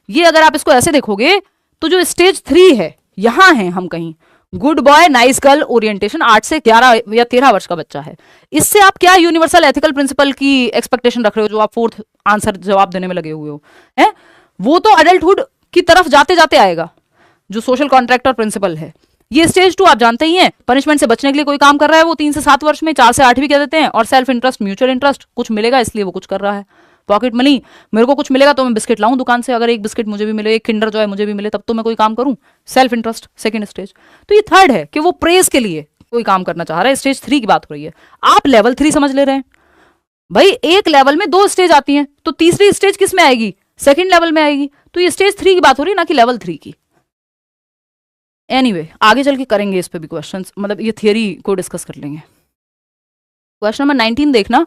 ये अगर आप इसको ऐसे देखोगे तो जो स्टेज 3 है यहां है हम कहीं, good boy nice girl orientation, 8 से 11 या 13 वर्ष का बच्चा है। इससे आप क्या यूनिवर्सल एथिकल प्रिंसिपल की एक्सपेक्टेशन रख रहे हो जो आप फोर्थ आंसर जवाब देने में लगे हुए हो, है वो तो अडल्टहुड की तरफ जाते जाते आएगा जो सोशल कॉन्ट्रैक्ट और प्रिंसिपल है। ये स्टेज 2 आप जानते ही हैं, पनिशमेंट से बचने के लिए कोई काम कर रहा है वो 3 से 7 वर्ष में, 4 से 8 भी कह देते हैं, और सेल्फ इंटरेस्ट म्यूचुअल इंटरेस्ट, कुछ मिलेगा इसलिए वो कुछ कर रहा है, पॉकेट मनी, मेरे को कुछ मिलेगा तो मैं बिस्किट लाऊं दुकान से, अगर एक बिस्किट मुझे भी मिले, एक किंडर जॉय मुझे भी मिले तब तो मैं कोई काम करूं, सेल्फ इंटरेस्ट सेकंड स्टेज। तो ये थर्ड है कि वो प्रेज के लिए कोई काम करना चाह रहा है, स्टेज 3 की बात हो रही है, आप लेवल 3 समझ ले रहे हैं। भाई एक लेवल में 2 स्टेज आती हैं तो तीसरी स्टेज किस में आएगी, सेकंड लेवल में आएगी, तो ये स्टेज 3 की बात हो रही है ना कि लेवल 3 की। एनीवे आगे चल के करेंगे इस पे भी क्वेश्चंस, मतलब ये थियरी को डिस्कस कर लेंगे। क्वेश्चन नंबर 19 देखना,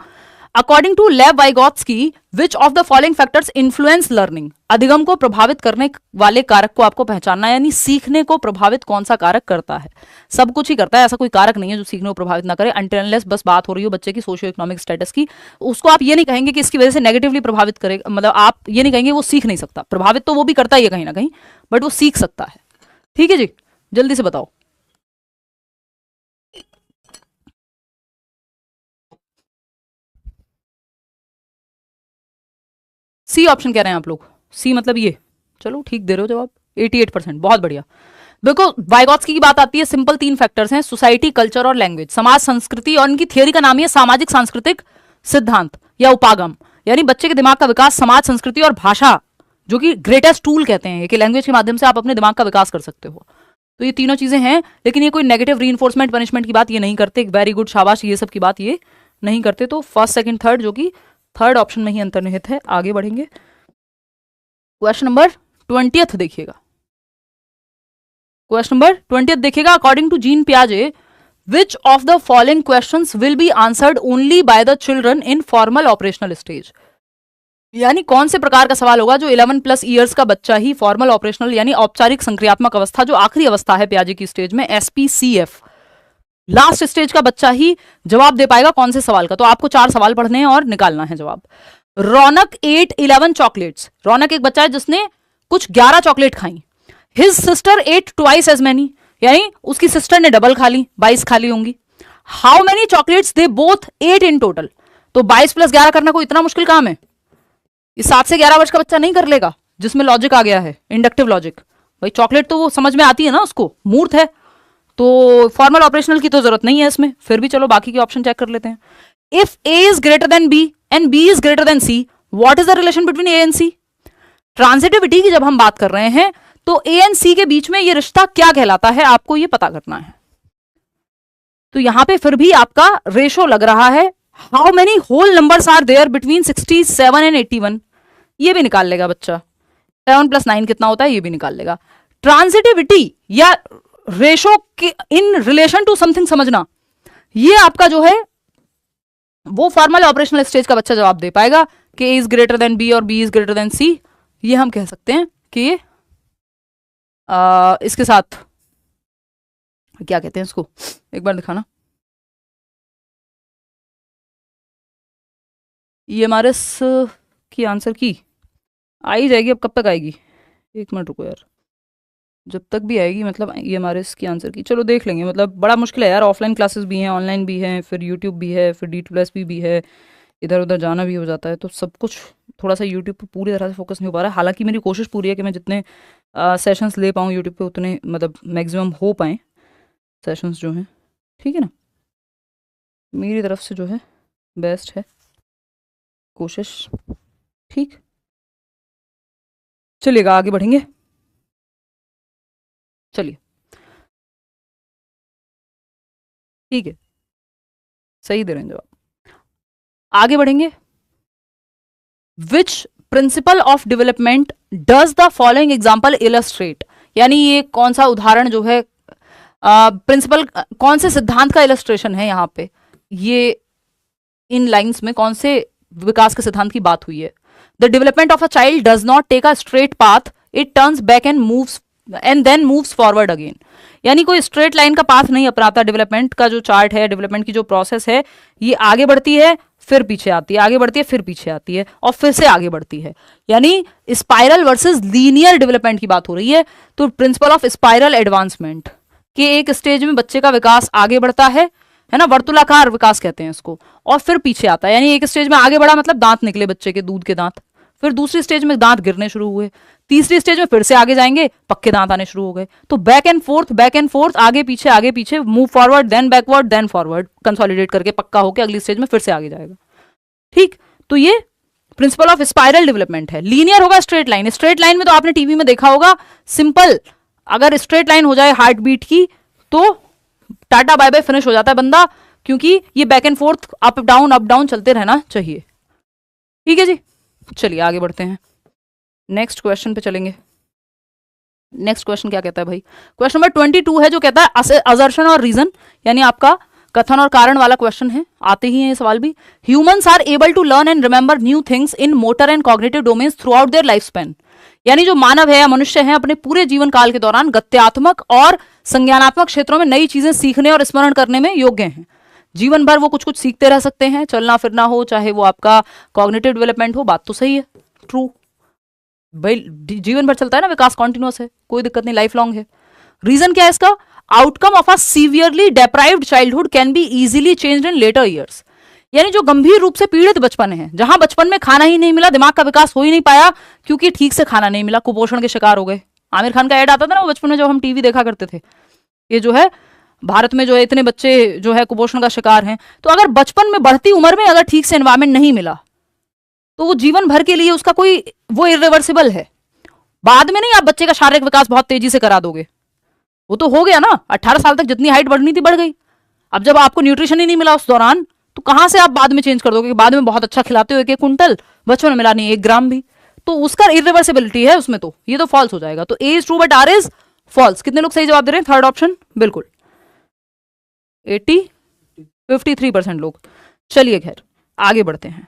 according to Lev Vygotsky which of the following factors influence learning, अधिगम को प्रभावित करने वाले कारक को आपको पहचानना है, यानी सीखने को प्रभावित कौन सा कारक करता है। सब कुछ ही करता है, ऐसा कोई कारक नहीं है जो सीखने को प्रभावित ना करे, अनटिल अनलेस बस बात हो रही हो बच्चे की सोशियो इकोनॉमिक स्टेटस की, उसको आप ये नहीं कहेंगे कि इसकी वजह से नेगेटिवली प्रभावित करे, मतलब आप ये नहीं कहेंगे वो सीख नहीं सकता, प्रभावित तो वो भी करता ही है कहीं ना कहीं, बट वो सीख सकता है। ठीक है जी, जल्दी से बताओ। सी ऑप्शन कह रहे हैं आप लोग, सी मतलब ये, चलो ठीक दे रहे हो जवाब, 88%, बहुत बढ़िया। देखो वाइगोत्स्की की बात आती है, सिंपल 3 फैक्टर्स हैं, सोसाइटी, कल्चर और लैंग्वेज, समाज संस्कृति, और इनकी थियरी का नाम है सामाजिक सांस्कृतिक सिद्धांत या उपागम, यानी बच्चे के दिमाग का विकास समाज, संस्कृति और भाषा, जो कि ग्रेटेस्ट टूल कहते हैं कि लैंग्वेज के माध्यम से आप अपने दिमाग का विकास कर सकते हो। तो ये तीनों चीजें हैं, लेकिन ये कोई नेगेटिव रीइंफोर्समेंट पनिशमेंट की बात ये नहीं करते, वेरी गुड शाबाश ये सब की बात ये नहीं करते। तो फर्स्ट सेकंड थर्ड जो कि थर्ड ऑप्शन में ही अंतर्निहित है। आगे बढ़ेंगे, क्वेश्चन नंबर 20 देखिएगा, क्वेश्चन नंबर 20 देखिएगा, अकॉर्डिंग टू जीन पियाजे which of the following questions will be answered only by the children in formal operational stage, यानी कौन से प्रकार का सवाल होगा जो 11+ ईयर्स का बच्चा ही फॉर्मल ऑपरेशनल यानी औपचारिक संक्रियात्मक अवस्था, जो आखिरी अवस्था है पियाजे की स्टेज में, SPCF लास्ट स्टेज का बच्चा ही जवाब दे पाएगा कौन से सवाल का। तो आपको 4 सवाल पढ़ने हैं और निकालना है जवाब। रौनक 8 11 चॉकलेट्स, रौनक एक बच्चा है जिसने कुछ 11 चॉकलेट खाई। His sister 8 twice as many, यानी उसकी सिस्टर ने डबल खा ली, 22 खा ली होंगी। How many chocolates they both 8 in total, तो 22 + 11 करना कोई इतना मुश्किल काम है, इस 7 से 11 वर्ष का बच्चा नहीं कर लेगा, जिसमें लॉजिक आ गया है, इंडक्टिव लॉजिक। भाई चॉकलेट तो वो समझ में आती है ना, उसको मूर्त है, तो फॉर्मल ऑपरेशनल की तो जरूरत नहीं है इसमें। फिर भी चलो बाकी के ऑप्शन चेक कर लेते हैं। If A is greater than B and B is greater than C, what is the relation between A and C. Transitivity की जब हम बात कर रहे हैं तो ए एंड सी के बीच में ये रिश्ता क्या कहलाता है, आपको ये पता करना है। तो यहां पे फिर भी आपका रेशो लग रहा है, how many whole numbers are there between 67 and 81, ये भी निकाल लेगा बच्चा। 7 + 9 कितना होता है ये भी निकाल लेगा। ट्रांजिटिविटी या रेशो के इन रिलेशन टू समथिंग समझना, ये आपका जो है वो फॉर्मल ऑपरेशनल स्टेज का बच्चा जवाब दे पाएगा कि ए इज ग्रेटर देन बी और बी इज ग्रेटर देन सी। ये हम कह सकते हैं कि ये इसके साथ क्या कहते हैं इसको, एक बार दिखाना। EMRS की आंसर की आ ही जाएगी, अब कब तक आएगी, एक मिनट रुको यार, जब तक भी आएगी मतलब EMRS की आंसर की, चलो देख लेंगे। मतलब बड़ा मुश्किल है यार, ऑफलाइन क्लासेस भी हैं, ऑनलाइन भी हैं, फिर यूट्यूब भी है, फिर D2+ भी है, इधर उधर जाना भी हो जाता है, तो सब कुछ थोड़ा सा यूट्यूब पे पूरी तरह से फोकस नहीं हो पा रहा है। हालांकि मेरी कोशिश पूरी है कि मैं जितने सेशंस ले पाऊँ यूट्यूब पे उतने मतलब मैक्सिमम हो पाएँ सेशंस जो हैं, ठीक है ना। मेरी तरफ से जो है बेस्ट है कोशिश, ठीक। चलिएगा आगे बढ़ेंगे, चलिए ठीक है, सही दे रहे हैं जवाब। आगे बढ़ेंगे। Which principle of development does the following example illustrate, यानी ये कौन सा उदाहरण जो है प्रिंसिपल कौन से सिद्धांत का इलस्ट्रेशन है यहाँ पे, ये इन लाइंस में कौन से विकास के सिद्धांत की बात हुई है। The development of a child does not take a straight path, it turns back and then moves forward again, यानी कोई स्ट्रेट लाइन का पाथ नहीं अपनाता। डेवलपमेंट का जो चार्ट है, डेवलपमेंट की जो प्रोसेस है, ये आगे बढ़ती है फिर पीछे आती है, आगे बढ़ती है, फिर पीछे आती है और फिर से आगे बढ़ती है, यानी स्पाइरल वर्सेस लीनियर डेवलपमेंट की बात हो रही है। तो प्रिंसिपल ऑफ स्पाइरल एडवांसमेंट के एक स्टेज में बच्चे का विकास आगे बढ़ता है ना, वर्तुलाकार विकास कहते हैं इसको, और फिर पीछे आता है, यानी एक स्टेज में आगे बढ़ा मतलब दांत निकले बच्चे के, दूध के दांत, फिर दूसरी स्टेज में दांत गिरने शुरू हुए, तीसरी स्टेज में फिर से आगे जाएंगे, पक्के दांत आने शुरू हो गए। तो बैक एंड फोर्थ, आगे पीछे, move forward then backward then forward, consolidate करके पक्का होकर अगली स्टेज में फिर से आगे जाएगा। ठीक, तो ये प्रिंसिपल ऑफ स्पाइरल डेवलपमेंट है। लीनियर होगा स्ट्रेट लाइन, स्ट्रेट लाइन में तो आपने टीवी में देखा होगा, सिंपल अगर स्ट्रेट लाइन हो जाए हार्ट बीट की तो टाटा बाय बाय, फिनिश हो जाता है बंदा, क्योंकि ये back and fourth up down चलते रहना चाहिए। ठीक है जी, चलिए आगे बढ़ते हैं, नेक्स्ट क्वेश्चन पे चलेंगे। नेक्स्ट क्वेश्चन क्या कहता है भाई, क्वेश्चन नंबर 22 है जो कहता है असर्शन और रीजन, यानी आपका कथन और कारण वाला क्वेश्चन है, आते ही हैं ये सवाल भी। Humans are able to learn and remember new things in motor and cognitive domains throughout their life span, यानी जो मानव है या मनुष्य है अपने पूरे जीवन काल के दौरान गत्यात्मक और संज्ञानात्मक क्षेत्रों में नई चीजें सीखने और स्मरण करने में योग्य हैं। जीवन भर वो कुछ कुछ सीखते रह सकते हैं, चलना फिरना हो, चाहे वो आपका कॉग्निटिव डेवलपमेंट हो, बात तो सही है, ट्रू भाई, जीवन भर चलता है ना, विकास कॉन्टिन्यूअस है, कोई दिक्कत नहीं, लाइफ लॉन्ग है। रीजन क्या है इसका, outcome of a severely deprived childhood can be easily changed in later years, यानी जो गंभीर रूप से पीड़ित बचपन है, जहां बचपन में खाना ही नहीं मिला, दिमाग का विकास हो ही नहीं पाया क्योंकि ठीक से खाना नहीं मिला, कुपोषण के शिकार हो गए। आमिर खान का ऐड आता था ना वो बचपन में, जब हम टीवी देखा करते थे, ये जो है भारत में जो है इतने बच्चे जो है कुपोषण का शिकार हैं। तो अगर बचपन में बढ़ती उम्र में अगर ठीक से एनवायरमेंट नहीं मिला तो वो जीवन भर के लिए उसका कोई वो इरिवर्सिबल है। बाद में नहीं आप बच्चे का शारीरिक विकास बहुत तेजी से करा दोगे, वो तो हो गया ना, 18 साल तक जितनी हाइट बढ़नी थी बढ़ गई। अब जब आपको न्यूट्रिशन ही नहीं मिला उस दौरान तो कहां से आप बाद में चेंज कर दोगे, बाद में बहुत अच्छा खिलाते हो 1 क्विंटल, बच्चों ने मिला नहीं 1 ग्राम भी, तो उसका इरिवर्सिबिलिटी है उसमें, तो ये तो फॉल्स हो जाएगा। तो A is true but R is false. कितने लोग सही जवाब दे रहे हैं, थर्ड ऑप्शन बिल्कुल 53% लोग। चलिए खैर आगे बढ़ते हैं,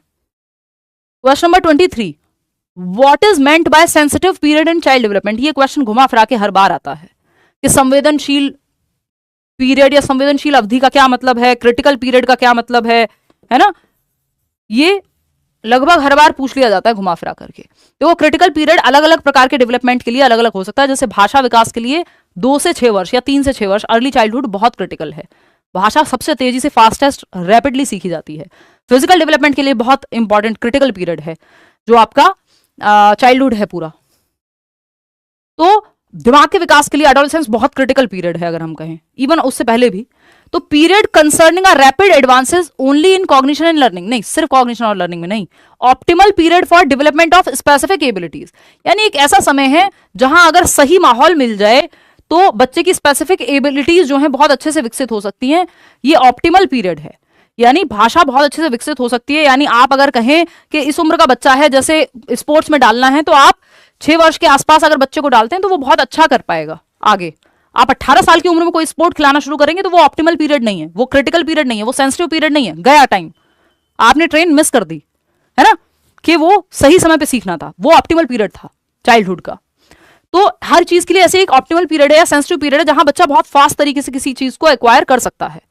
question number 23, what is meant by sensitive period in child development. ये क्वेश्चन घुमा फिरा के हर बार आता है कि संवेदनशील पीरियड या संवेदनशील अवधि का क्या मतलब है, क्रिटिकल पीरियड का क्या मतलब है ना, ये लगभग हर बार पूछ लिया जाता है घुमा फिरा करके। तो क्रिटिकल पीरियड अलग अलग प्रकार के डेवलपमेंट के लिए अलग अलग हो सकता है, जैसे भाषा विकास के लिए 2 से 6 वर्ष या 3 से 6 वर्ष अर्ली चाइल्डहुड बहुत क्रिटिकल है, भाषा सबसे तेजी से फास्टेस्ट रैपिडली सीखी जाती है। फिजिकल डेवलपमेंट के लिए बहुत इंपॉर्टेंट क्रिटिकल पीरियड है जो आपका चाइल्डहुड है पूरा। तो दिमाग के विकास के लिए एडोलेसेंस बहुत क्रिटिकल पीरियड है, अगर हम कहें इवन उससे पहले भी। तो period concerning a rapid advances only in cognition and learning, नहीं सिर्फ कॉग्निशन और लर्निंग में नहीं, optimal period for development of specific abilities, यानी एक ऐसा समय है जहां अगर सही माहौल मिल जाए तो बच्चे की स्पेसिफिक एबिलिटीज जो है बहुत अच्छे से विकसित हो सकती हैं, ये ऑप्टिमल पीरियड है। यानी भाषा बहुत अच्छे से विकसित हो सकती है, यानी आप अगर कहें कि इस उम्र का बच्चा है जैसे स्पोर्ट्स में डालना है, तो आप 6 वर्ष के आसपास अगर बच्चे को डालते हैं तो वो बहुत अच्छा कर पाएगा आगे। आप 18 साल की उम्र में कोई स्पोर्ट खिलाना शुरू करेंगे तो वो ऑप्टिमल पीरियड नहीं है, वो क्रिटिकल पीरियड नहीं है, वो सेंसिटिव पीरियड नहीं है, गया टाइम, आपने ट्रेन मिस कर दी है ना, कि वो सही समय पे सीखना था, वो ऑप्टिमल पीरियड था चाइल्डहुड का। तो हर चीज के लिए ऐसे एक ऑप्टिमल पीरियड है या सेंसिटिव पीरियड है जहां बच्चा बहुत फास्ट तरीके से किसी चीज को एक्वायर कर सकता है।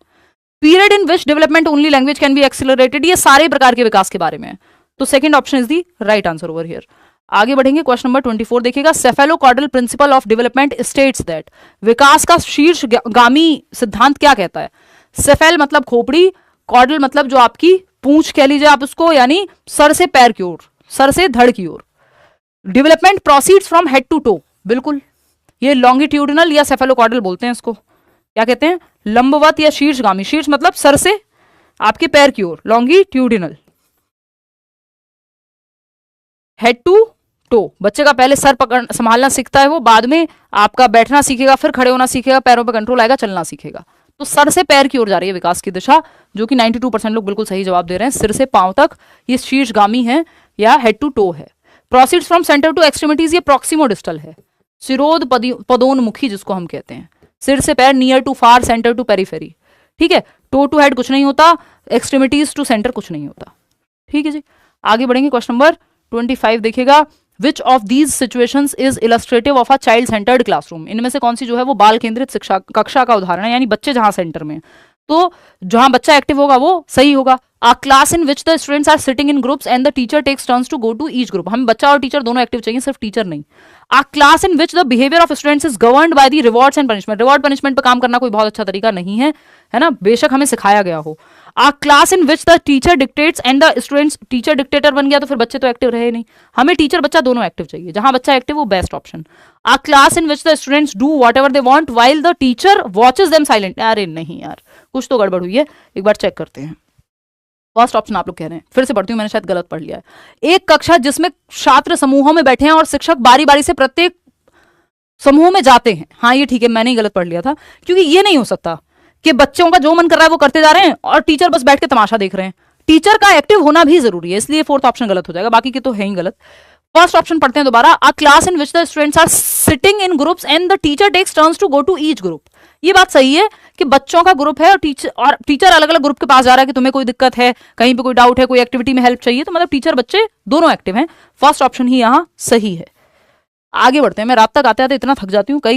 Period in which development only language can be accelerated, ये सारे प्रकार के विकास के बारे में है। तो second option is the right answer over here. आगे बढ़ेंगे, क्वेश्चन नंबर 24 देखिएगा, cephalocaudal principle of development states that, विकास का शीर्षगामी सिद्धांत क्या कहता है। सेफेल मतलब खोपड़ी, कॉर्डल मतलब जो आपकी पूंछ कह लीजिए आप उसको, यानी सर से पैर की ओर, सर से धड़ की ओर। Development proceeds from head to toe, बिल्कुल ये लॉन्गिट्यूडिनल या सेफेलोकॉर्डल बोलते हैं इसको, क्या कहते हैं, लंबवत या शीर्षगामी। शीर्ष मतलब सर से आपके पैर की ओर, लॉन्गिट्यूडिनल। हेड टू टो, बच्चे का पहले सर पकड़ संभालना सीखता है वो, बाद में आपका बैठना सीखेगा, फिर खड़े होना सीखेगा, पैरों पे कंट्रोल आएगा, चलना सीखेगा। तो सर से पैर की ओर जा रही है विकास की दिशा, जो कि 92% लोग बिल्कुल सही जवाब दे रहे हैं। सिर से पांव तक ये शीर्षगामी है या हेड टू टो है। Proceeds from centre to extremities, ये प्रॉक्सिमो डिस्टल है, सिरोध पदोन्मुखी जिसको हम कहते हैं। सिर से पैर, near to far, centre to periphery, ठीक है। टो टू हेड कुछ नहीं होता, एक्सट्रीमिटीज टू सेंटर कुछ नहीं होता, ठीक है जी। आगे बढ़ेंगे, क्वेश्चन नंबर 25 देखिएगा, which of these situations is illustrative of a child centred classroom, इनमें से कौन सी जो है वो बाल केंद्रित शिक्षा कक्षा का उदाहरण है, यानी बच्चे जहां सेंटर में। तो जहां बच्चा एक्टिव होगा वो सही होगा। A class in which the students are sitting in groups and the teacher takes turns to go to each group। हमें बच्चा और टीचर दोनों एक्टिव चाहिए, सिर्फ टीचर नहीं। A class in which the behavior of students is governed by the rewards and punishment। Reward punishment पे काम करना कोई बहुत अच्छा तरीका नहीं है, है ना, बेशक हमें सिखाया गया हो। A class in which the teacher dictates and the students, teacher dictator बन गया तो फिर बच्चे तो एक्टिव रहे नहीं, हमें टीचर बच्चा दोनों एक्टिव चाहिए। जहां बच्चा एक्टिव वो best option. A class in which the students do whatever they want while the teacher watches them silent। अरे नहीं यार, कुछ तो गड़बड़ हुई है, एक बार चेक करते हैं। फर्स्ट ऑप्शन आप लोग कह रहे हैं, फिर से पढ़ती हूँ, मैंने शायद गलत पढ़ लिया है। एक कक्षा जिसमें छात्र समूहों में बैठे हैं और शिक्षक बारी बारी से प्रत्येक समूह में जाते हैं। हाँ ये ठीक है, मैंने ही गलत पढ़ लिया था, क्योंकि ये नहीं हो सकता कि बच्चों का जो मन कर रहा है वो करते जा रहे हैं और टीचर बस बैठ के तमाशा देख रहे हैं। टीचर का एक्टिव होना भी जरूरी है, इसलिए फोर्थ ऑप्शन गलत हो जाएगा, बाकी के तो है ही गलत। फर्स्ट ऑप्शन पढ़ते हैं दोबारा। A class in which the students are sitting in groups and the teacher takes turns to go to each group. ये बात सही है कि बच्चों का ग्रुप है और टीचर अलग अलग ग्रुप के पास जा रहा है कि तुम्हें कोई दिक्कत है, कहीं पे कोई डाउट है, कोई एक्टिविटी में हेल्प चाहिए, तो मतलब टीचर बच्चे दोनों एक्टिव हैं। फर्स्ट ऑप्शन ही यहां सही है। आगे बढ़ते हैं, मैं रात तक आते आते इतना थक जाती हूँ, कई